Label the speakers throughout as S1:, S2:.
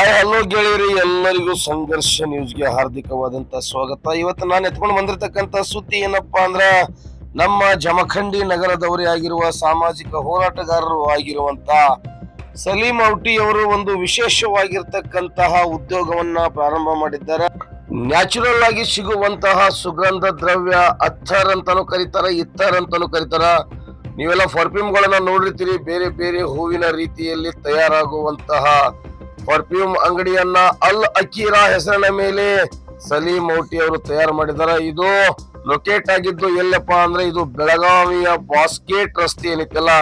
S1: Hi hello ಗೆಳೆಯರಿ, ಎಲ್ಲರಿಗೂ ಸಂಘರ್ಷ ನ್ಯೂಸ್ಗೆ ಹಾರ್ದಿಕವಾದಂತ ಸ್ವಾಗತ. ಇವತ್ತು ನಾನು ಎತ್ಕೊಂಡು ಬಂದಿರತಕ್ಕಂತ ಸುದ್ದಿ ಏನಪ್ಪಾ ಅಂದ್ರ, ನಮ್ಮ ಜಮಖಂಡಿ ನಗರದವರೇ ಆಗಿರುವ ಸಾಮಾಜಿಕ ಹೋರಾಟಗಾರರು ಆಗಿರುವಂತ ಸಲೀಂ ಔಟಿ ಅವರು ಒಂದು ವಿಶೇಷವಾಗಿರ್ತಕ್ಕಂತಹ ಉದ್ಯೋಗವನ್ನ ಪ್ರಾರಂಭ ಮಾಡಿದ್ದಾರೆ. ನ್ಯಾಚುರಲ್ ಆಗಿ ಸಿಗುವಂತಹ ಸುಗಂಧ ದ್ರವ್ಯ ಅತ್ತರ್ ಅಂತಾನು ಕರೀತಾರ, ಇತ್ತರ್ ಅಂತಾನು ಕರೀತಾರ. ನೀವೆಲ್ಲ ಪರ್ಫ್ಯೂಮ್ ಗಳನ್ನ ನೋಡಿರ್ತೀರಿ, ಬೇರೆ ಬೇರೆ ಹೂವಿನ ರೀತಿಯಲ್ಲಿ ತಯಾರಾಗುವಂತಹ ಪರ್ಫ್ಯೂಮ್ ಅಂಗಡಿಯನ್ನ ಅಲ್ ಅಕೀರಾ ಹೆಸರಿನ ಮೇಲೆ ಸಲೀಂ ಔಟಿ ಅವರು ತಯಾರು ಮಾಡಿದ್ದಾರೆ. ಇದು ಲೊಕೇಟ್ ಆಗಿದ್ದು ಎಲ್ಲಪ್ಪ ಅಂದ್ರೆ, ಇದು ಬೆಳಗಾವಿಯ ಬಾಸ್ಕೆಟ್ ರಸ್ತೆ ಏನಿತ್ತಲ್ಲ,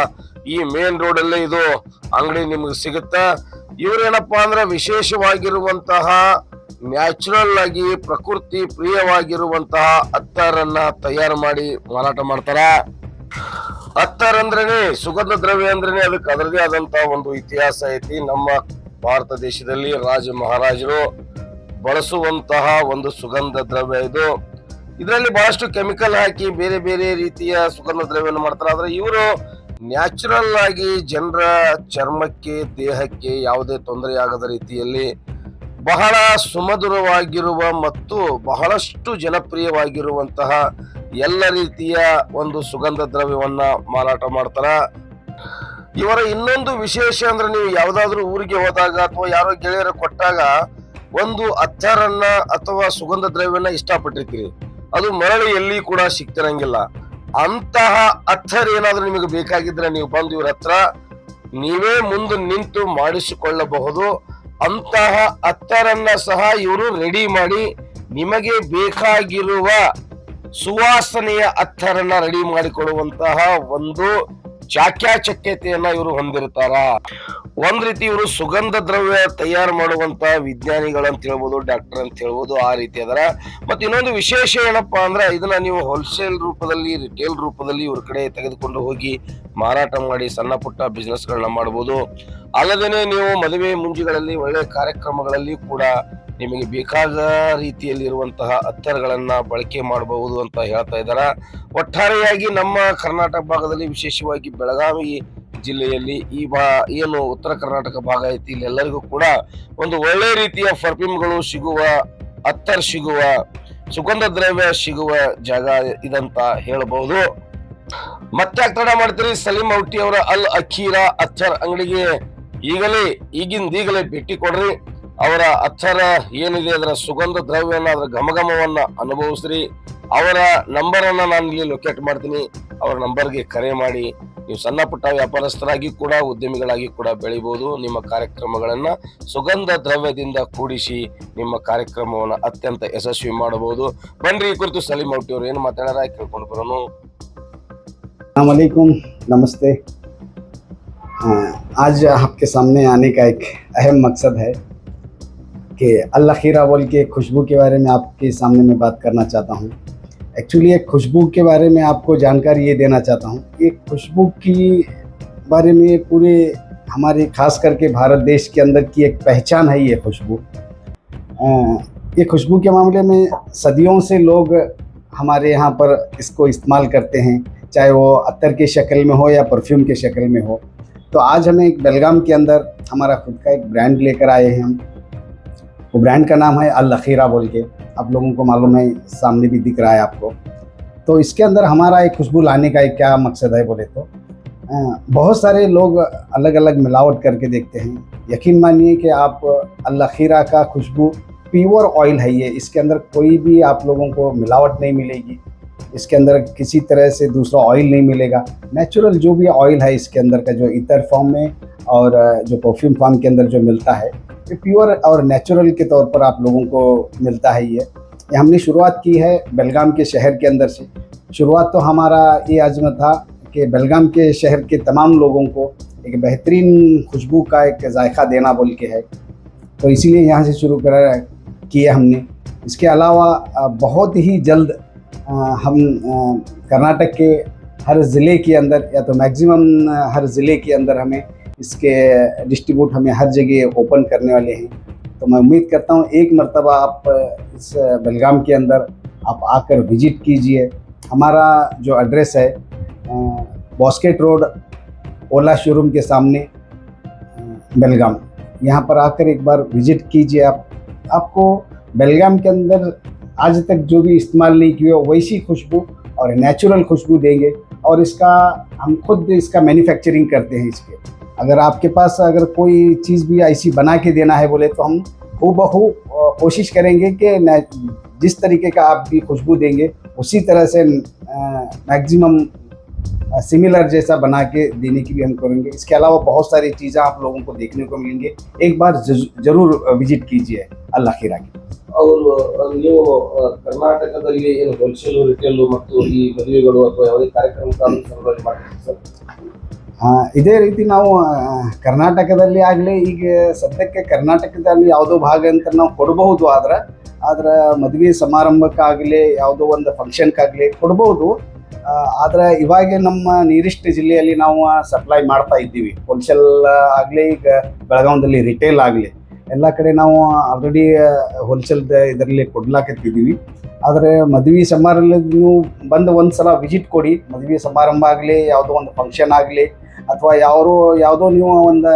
S1: ಈ ಮೇನ್ ರೋಡ್ ಅಲ್ಲೇ ಇದು ಅಂಗಡಿ ನಿಮ್ಗೆ ಸಿಗುತ್ತೆ. ಇವ್ರೇನಪ್ಪಾ ಅಂದ್ರೆ ವಿಶೇಷವಾಗಿರುವಂತಹ ನ್ಯಾಚುರಲ್ ಆಗಿ ಪ್ರಕೃತಿ ಪ್ರಿಯವಾಗಿರುವಂತಹ ಅತ್ತರನ್ನ ತಯಾರು ಮಾಡಿ ಮಾರಾಟ ಮಾಡ್ತಾರ. ಅತ್ತರ್ ಅಂದ್ರೇನೆ, ಸುಗಂಧ ದ್ರವ್ಯ ಅಂದ್ರೇನೆ ಅದಕ್ಕೆ ಅದರದೇ ಆದಂತಹ ಒಂದು ಇತಿಹಾಸ ಐತಿ. ನಮ್ಮ ಭಾರತ ದೇಶದಲ್ಲಿ ರಾಜ ಮಹಾರಾಜರು ಬಳಸುವಂತಹ ಒಂದು ಸುಗಂಧ ದ್ರವ್ಯ ಇದು. ಇದರಲ್ಲಿ ಬಹಳಷ್ಟು ಕೆಮಿಕಲ್ ಹಾಕಿ ಬೇರೆ ಬೇರೆ ರೀತಿಯ ಸುಗಂಧ ದ್ರವ್ಯವನ್ನು ಮಾಡ್ತಾರೆ. ಆದ್ರೆ ಇವರು ನ್ಯಾಚುರಲ್ ಆಗಿ ಜನರ ಚರ್ಮಕ್ಕೆ, ದೇಹಕ್ಕೆ ಯಾವುದೇ ತೊಂದರೆ ಆಗದ ರೀತಿಯಲ್ಲಿ ಬಹಳ ಸುಮಧುರವಾಗಿರುವ ಮತ್ತು ಬಹಳಷ್ಟು ಜನಪ್ರಿಯವಾಗಿರುವಂತಹ ಎಲ್ಲ ರೀತಿಯ ಒಂದು ಸುಗಂಧ ದ್ರವ್ಯವನ್ನ ಮಾರಾಟ ಮಾಡ್ತಾರ. ಇವರ ಇನ್ನೊಂದು ವಿಶೇಷ ಅಂದ್ರೆ, ನೀವು ಯಾವ್ದಾದ್ರು ಊರಿಗೆ ಹೋದಾಗ ಅಥವಾ ಯಾರೋ ಗೆಳೆಯರು ಕೊಟ್ಟಾಗ ಒಂದು ಅತ್ತರನ್ನ ಅಥವಾ ಸುಗಂಧ ದ್ರವ್ಯನ ಇಷ್ಟಪಟ್ಟಿರ್ತೀರಿ, ಅದು ಮರಳಿ ಎಲ್ಲಿ ಕೂಡ ಸಿಗ್ತಿರಂಗಿಲ್ಲ. ಅಂತಹ ಅತ್ತರ್ ಏನಾದ್ರೂ ನಿಮಗೆ ಬೇಕಾಗಿದ್ರೆ ನೀವು ಬಂದು ಇವ್ರ ಹತ್ರ ನೀವೇ ಮುಂದೆ ನಿಂತು ಮಾಡಿಸಿಕೊಳ್ಳಬಹುದು. ಅಂತಹ ಅತ್ತರನ್ನ ಸಹ ಇವರು ರೆಡಿ ಮಾಡಿ ನಿಮಗೆ ಬೇಕಾಗಿರುವ ಸುವಾಸನೆಯ ಅತ್ತರನ್ನ ರೆಡಿ ಮಾಡಿಕೊಡುವಂತಹ ಒಂದು ಚಾಕ್ಯಾಚಕ್ಯತೆಯನ್ನ ಇವರು ಹೊಂದಿರ್ತಾರ. ಒಂದ್ ರೀತಿ ಇವರು ಸುಗಂಧ ದ್ರವ್ಯ ತಯಾರು ಮಾಡುವಂತ ವಿಜ್ಞಾನಿಗಳು ಅಂತ ಹೇಳ್ಬೋದು, ಡಾಕ್ಟರ್ ಅಂತ ಹೇಳ್ಬೋದು, ಆ ರೀತಿ ಅದರ. ಮತ್ತೆ ಇನ್ನೊಂದು ವಿಶೇಷ ಏನಪ್ಪಾ ಅಂದ್ರೆ, ಇದನ್ನ ನೀವು ಹೋಲ್ಸೇಲ್ ರೂಪದಲ್ಲಿ, ರಿಟೇಲ್ ರೂಪದಲ್ಲಿ ಇವ್ರ ಕಡೆ ತೆಗೆದುಕೊಂಡು ಹೋಗಿ ಮಾರಾಟ ಮಾಡಿ ಸಣ್ಣ ಪುಟ್ಟ ಬಿಸ್ನೆಸ್ ಗಳನ್ನ ಮಾಡಬಹುದು. ಅಲ್ಲದೇನೆ ನೀವು ಮದುವೆ ಮುಂಜಿಗಳಲ್ಲಿ, ಒಳ್ಳೆ ಕಾರ್ಯಕ್ರಮಗಳಲ್ಲಿ ಕೂಡ ನಿಮಗೆ ಬೇಕಾದ ರೀತಿಯಲ್ಲಿ ಇರುವಂತಹ ಅತ್ತರ್ಗಳನ್ನ ಬಳಕೆ ಮಾಡಬಹುದು ಅಂತ ಹೇಳ್ತಾ ಇದ್ದಾರ. ಒಟ್ಟಾರೆಯಾಗಿ ನಮ್ಮ ಕರ್ನಾಟಕ ಭಾಗದಲ್ಲಿ, ವಿಶೇಷವಾಗಿ ಬೆಳಗಾವಿ ಜಿಲ್ಲೆಯಲ್ಲಿ ಏನು ಉತ್ತರ ಕರ್ನಾಟಕ ಭಾಗ ಐತಿ, ಇಲ್ಲಿ ಎಲ್ಲರಿಗೂ ಕೂಡ ಒಂದು ಒಳ್ಳೆ ರೀತಿಯ ಪರ್ಫ್ಯೂಮ್ಗಳು ಸಿಗುವ, ಅತ್ತರ್ ಸಿಗುವ, ಸುಗಂಧ ದ್ರವ್ಯ ಸಿಗುವ ಜಾಗ ಇದಂತ ಹೇಳಬಹುದು. ಮತ್ತೆ ತಡ ಮಾಡ್ತೀರಿ, ಸಲೀಂ ಔಟಿ ಅವರ ಅಲ್ ಅಖೀರಾ ಅತ್ತರ್ ಅಂಗಡಿಗೆ ಈಗಲೇ ಭೇಟಿ ಕೊಡ್ರಿ. ಅವರ ಅತ್ತರ ಏನಿದೆ ಅದರ ಸುಗಂಧ ದ್ರವ್ಯನ, ಅದರ ಘಮಘಮವನ್ನ ಅನುಭವಿಸ್ರಿ. ಅವರ ನಂಬರ್ ಅನ್ನ ನಾನು ಇಲ್ಲಿ ಲೊಕೇಟ್ ಮಾಡ್ತೀನಿ. ಅವರ ನಂಬರ್ಗೆ ಕರೆ ಮಾಡಿ ನೀವು ಸಣ್ಣ ಪುಟ್ಟ ವ್ಯಾಪಾರಸ್ಥರಾಗಿ ಕೂಡ, ಉದ್ಯಮಿಗಳಾಗಿ ಕೂಡ ಬೆಳಿಬಹುದು. ನಿಮ್ಮ ಕಾರ್ಯಕ್ರಮಗಳನ್ನ ಸುಗಂಧ ದ್ರವ್ಯದಿಂದ ಕೂಡಿಸಿ ನಿಮ್ಮ ಕಾರ್ಯಕ್ರಮವನ್ನ ಅತ್ಯಂತ ಯಶಸ್ವಿ ಮಾಡಬಹುದು. ಬನ್ರಿ, ಈ ಕುರಿತು ಸಲೀಂ ಔಟಿ ಅವರು ಏನು ಮಾತಾಡಾರ ಕೇಳ್ಕೊಂಡು ಬರೋಣ.
S2: अस्सलाम वालेकुम, नमस्ते। आज आपके सामने आने का एक अहम मकसद है कि अल अखीरा बोल के खुशबू के बारे में आपके सामने मैं बात करना चाहता हूँ। एक्चुअली एक खुशबू के बारे में आपको जानकारी ये देना चाहता हूँ। एक खुशबू की बारे में पूरे हमारे खास करके भारत देश के अंदर की एक पहचान है ये खुशबू। ये खुशबू के मामले में सदियों से लोग हमारे यहाँ पर इसको इस्तेमाल करते हैं, चाहे वो अत्तर के शक्ल में हो या परफ्यूम के शक्ल में हो। तो आज हमें एक बेलगाम के अंदर हमारा खुद का एक ब्रांड लेकर आए हैं हम। वो ब्रांड का नाम है अल अखीरा बोल के, आप लोगों को मालूम है, सामने भी दिख रहा है आपको। तो इसके अंदर हमारा एक खुशबू लाने का एक क्या मकसद है बोले तो, बहुत सारे लोग अलग अलग मिलावट करके देखते हैं। यकीन मानिए कि आप अल अखीरा का खुशबू प्योर ऑयल है ये, इसके अंदर कोई भी आप लोगों को मिलावट नहीं मिलेगी, इसके अंदर किसी तरह से दूसरा ऑयल नहीं मिलेगा। नेचुरल जो भी ऑयल है इसके अंदर का, जो इतर फॉर्म में और जो परफ्यूम फॉर्म के अंदर जो मिलता है, ये प्योर और नेचुरल के तौर पर आप लोगों को मिलता है। ये हमने शुरुआत की है बेलगाम के शहर के अंदर से। शुरुआत तो हमारा ये आज़म था कि बेलगाम के शहर के तमाम लोगों को एक बेहतरीन खुशबू का एक जायका देना बोल के है, तो इसीलिए यहाँ से शुरू किया हमने। इसके अलावा बहुत ही जल्द हम कर्नाटक के हर ज़िले के अंदर, या तो मैक्सिमम हर ज़िले के अंदर हमें इसके डिस्ट्रीब्यूट हमें हर जगह ओपन करने वाले हैं। तो मैं उम्मीद करता हूँ एक मर्तबा आप इस बेलगाम के अंदर आप आकर विज़िट कीजिए। हमारा जो एड्रेस है बॉस्केट रोड, ओला शोरूम के सामने बेलगाम, यहाँ पर आकर एक बार विजिट कीजिए आप। आपको बेलगाम के अंदर आज तक जो भी इस्तेमाल नहीं किया वैसी खुशबू और नेचुरल खुशबू देंगे। और इसका हम खुद इसका मैन्युफैक्चरिंग करते हैं इसके। अगर आपके पास अगर कोई चीज़ भी ऐसी बना के देना है बोले तो हम हूबहू कोशिश करेंगे कि जिस तरीके का आप भी खुशबू देंगे उसी तरह से मैक्सिमम सिमिलर जैसा बना के देने की भी हम करेंगे। इसके अलावा बहुत सारी चीज़ें आप लोगों को देखने को मिलेंगे। एक बार जरूर विजिट कीजिए अल्लाह खीरा की।
S1: ಅವರು ನೀವು ಕರ್ನಾಟಕದಲ್ಲಿ ಏನು ಹೋಲ್ಸೇಲ್ ರಿಟೇಲ್ ಮತ್ತು ಈ ಮದುವೆಗಳು ಅಥವಾ ಯಾವುದೇ ಕಾರ್ಯಕ್ರಮಕ್ಕಾಗಿ ಸರಬರಾಜು ಮಾಡ್ತೀವಿ ಸರ್?
S2: ಇದೇ ರೀತಿ ನಾವು ಕರ್ನಾಟಕದಲ್ಲಿ ಆಗಲಿ ಈಗ ಸದ್ಯಕ್ಕೆ ಕರ್ನಾಟಕದಲ್ಲಿ ಯಾವುದೋ ಭಾಗ ಅಂತ ನಾವು ಕೊಡಬಹುದು, ಆದ್ರೆ ಮದುವೆ ಸಮಾರಂಭಕ್ಕಾಗಲಿ ಯಾವುದೋ ಒಂದು ಫಂಕ್ಷನ್ಗಾಗಲಿ ಕೊಡ್ಬೋದು. ಆದರೆ ಇವಾಗ ನಮ್ಮ ನಿಯರೆಸ್ಟ್ ಜಿಲ್ಲೆಯಲ್ಲಿ ನಾವು ಸಪ್ಲೈ ಮಾಡ್ತಾ ಇದ್ದೀವಿ. ಹೋಲ್ಸೇಲ್ ಆಗಲಿ ಈಗ ಬೆಳಗಾವದಲ್ಲಿ ರಿಟೇಲ್ ಆಗಲಿ ಎಲ್ಲ ಕಡೆ ನಾವು ಆಲ್ರೆಡಿ ಹೋಲ್ಸೇಲ್ ಇದರಲ್ಲಿ ಕೊಡ್ಲಾಕತ್ತಿದ್ದೀವಿ. ಆದರೆ ಮದುವೆ ಸಮಾರಂಭ ನೀವು ಬಂದು ಒಂದು ಸಲ ವಿಸಿಟ್ ಕೊಡಿ. ಮದುವೆ ಸಮಾರಂಭ ಆಗಲಿ ಯಾವುದೋ ಒಂದು ಫಂಕ್ಷನ್ ಆಗಲಿ ಅಥವಾ ಯಾವುದೋ ನೀವು ಒಂದು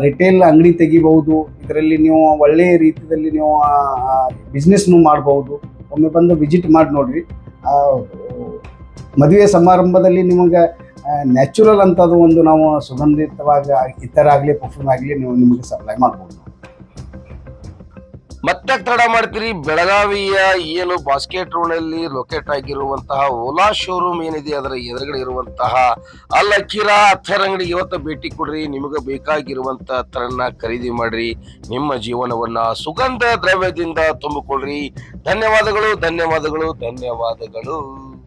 S2: ರಿಟೇಲ್ ಅಂಗಡಿ ತೆಗಿಬಹುದು. ಇದರಲ್ಲಿ ನೀವು ಒಳ್ಳೆಯ ರೀತಿಯಲ್ಲಿ ನೀವು ಬಿಸ್ನೆಸ್ನು ಮಾಡ್ಬೋದು. ಒಮ್ಮೆ ಬಂದು ವಿಸಿಟ್ ಮಾಡಿ ನೋಡಿರಿ. ಮದುವೆ ಸಮಾರಂಭದಲ್ಲಿ ನಿಮಗೆ ನ್ಯಾಚುರಲ್ ಅಂತದ್ದು ಒಂದು ನಾವು ಸುಗಂಧಿತವಾಗಿ ಇತರ ಆಗಲಿ ಪರ್ಫ್ಯೂಮ್ ಆಗಲಿ ನಿಮಗೆ ಸಪ್ಲೈ ಮಾಡ್ಬೋದು.
S1: ಮತ್ತೆ ತಡ ಮಾಡ್ತೀರಿ, ಬೆಳಗಾವಿಯ ಏನು ಬಾಸ್ಕೆಟ್ ರೋಡ್ ನಲ್ಲಿ ಲೊಕೇಟ್ ಆಗಿರುವಂತಹ ಓಲಾ ಶೋರೂಮ್ ಏನಿದೆ ಅದರ ಎದುರುಗಡೆ ಇರುವಂತಹ ಅಲ್ ಅಖೀರಾ ಅತ್ತರ್ ಅಂಗಡಿಗೆ ಇವತ್ತು ಭೇಟಿ ಕೊಡ್ರಿ. ನಿಮಗೆ ಬೇಕಾಗಿರುವಂತಹ ಅತ್ತರನ್ನ ಖರೀದಿ ಮಾಡ್ರಿ. ನಿಮ್ಮ ಜೀವನವನ್ನ ಸುಗಂಧ ದ್ರವ್ಯದಿಂದ ತುಂಬಿಕೊಳ್ರಿ. ಧನ್ಯವಾದಗಳು.